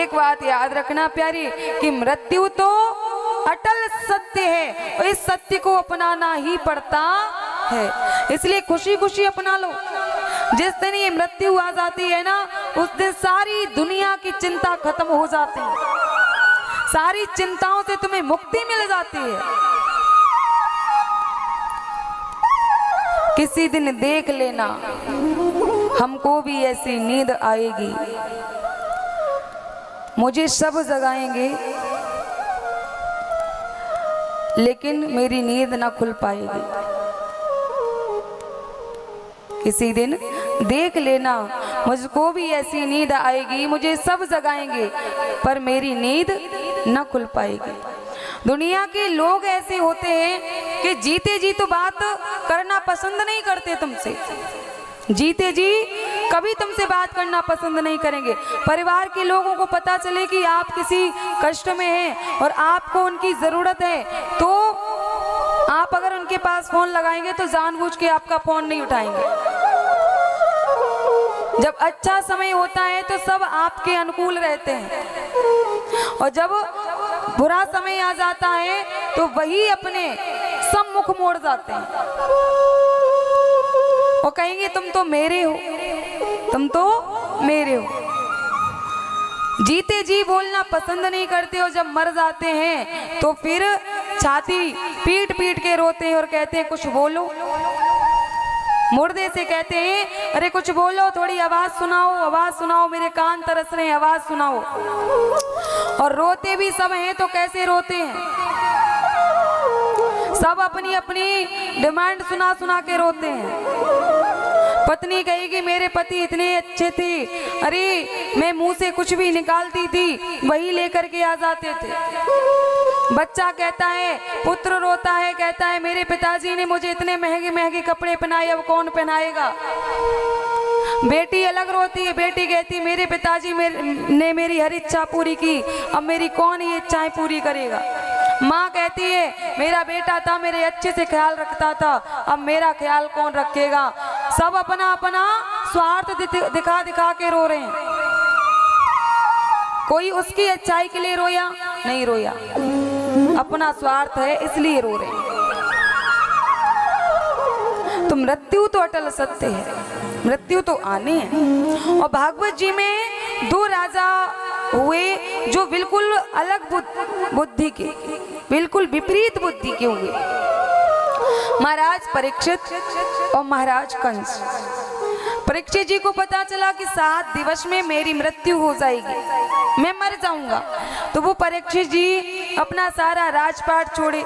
एक बात याद रखना प्यारी कि मृत्यु तो अटल सत्य है और इस सत्य को अपनाना ही पड़ता है, इसलिए खुशी खुशी अपना लो। जिस दिन ये मृत्यु आ जाती है ना, उस दिन सारी दुनिया की चिंता खत्म हो जाती है, सारी चिंताओं से तुम्हें मुक्ति मिल जाती है। किसी दिन देख लेना हमको भी ऐसी नींद आएगी, मुझे सब जगाएंगे लेकिन मेरी नींद ना खुल पाएगी। किसी दिन देख लेना मुझको भी ऐसी नींद आएगी, मुझे सब जगाएंगे पर मेरी नींद न खुल पाएगी। दुनिया के लोग ऐसे होते हैं कि जीते जी तो बात करना पसंद नहीं करते तुमसे, जीते जी कभी तुमसे बात करना पसंद नहीं करेंगे। परिवार के लोगों को पता चले कि आप किसी कष्ट में हैं और आपको उनकी ज़रूरत है, तो आप अगर उनके पास फ़ोन लगाएंगे तो जानबूझ के आपका फ़ोन नहीं उठाएंगे। जब अच्छा समय होता है तो सब आपके अनुकूल रहते हैं, और जब बुरा समय आ जाता है तो वही अपने सम्मुख मोड़ जाते हैं और कहेंगे तुम तो मेरे हो, तुम तो मेरे हो। जीते जी बोलना पसंद नहीं करते हो, जब मर जाते हैं तो फिर छाती पीट पीट के रोते हैं और कहते हैं कुछ बोलो। मुर्दे से कहते हैं अरे कुछ बोलो, थोड़ी आवाज सुनाओ, आवाज सुनाओ, मेरे कान तरस रहे हैं, आवाज सुनाओ। और रोते भी सब हैं तो कैसे रोते हैं, सब अपनी अपनी डिमांड सुना सुना के रोते हैं। पत्नी कहेगी मेरे पति इतने अच्छे थे, अरे मैं मुंह से कुछ भी निकालती थी वही लेकर के आ जाते थे। बच्चा कहता है, पुत्र रोता है, कहता है मेरे पिताजी ने मुझे इतने महंगे महंगे कपड़े पहनाए, अब कौन पहनाएगा। बेटी अलग रोती है, बेटी कहती मेरे पिताजी ने मेरी हर इच्छा पूरी की, अब मेरी कौन ये इच्छाएं पूरी करेगा। माँ कहती है मेरा बेटा था, मेरे अच्छे से ख्याल रखता था, अब मेरा ख्याल कौन रखेगा। सब अपना अपना स्वार्थ दिखा दिखा के रो रहे हैं। कोई उसकी अच्छाई के लिए रोया नहीं, रोया अपना स्वार्थ है इसलिए रो रहे हैं। तो मृत्यु तो अटल सत्य है, मृत्यु तो आने है। और भागवत जी में दो राजा हुए जो बिल्कुल अलग बुद्धि के, बिल्कुल विपरीत बुद्धि के हुए, महाराज परीक्षित और महाराज कंस। परीक्षित जी को पता चला कि 7 दिवस में मेरी मृत्यु हो जाएगी, मैं मर जाऊंगा। तो वो परीक्षित जी अपना सारा राजपाट छोड़े,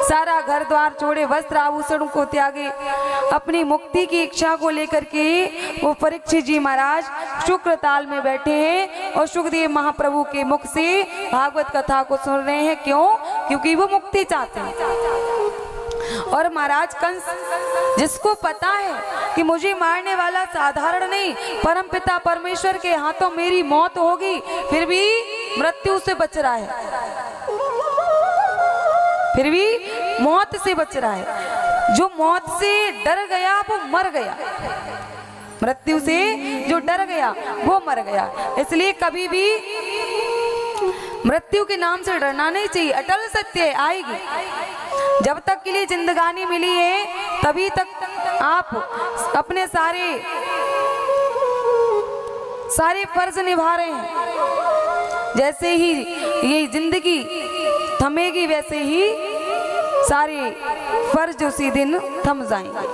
सारा घर द्वार छोड़े, वस्त्र आभूषण को त्यागे, अपनी मुक्ति की इच्छा को लेकर के वो परीक्षित जी महाराज शुक्र ताल में बैठे हैं और सुखदेव महाप्रभु के मुख से भागवत कथा को सुन रहे हैं। क्यों? क्योंकि वो मुक्ति चाहते हैं। और महाराज कंस, जिसको पता है कि मुझे मारने वाला साधारण नहीं परमपिता परमेश्वर के हाथों मेरी मौत होगी, फिर भी मृत्यु से बच रहा है, फिर भी मौत से बच रहा है। जो मौत से डर गया वो मर गया, मृत्यु से जो डर गया वो मर गया। इसलिए कभी भी मृत्यु के नाम से डरना नहीं चाहिए, अटल सत्य आएगी। जब तक के लिए जिंदगानी मिली है तभी तक आप अपने सारे फर्ज निभा रहे हैं। जैसे ही ये जिंदगी थमेगी वैसे ही सारे फर्ज उसी दिन थम जाएंगे।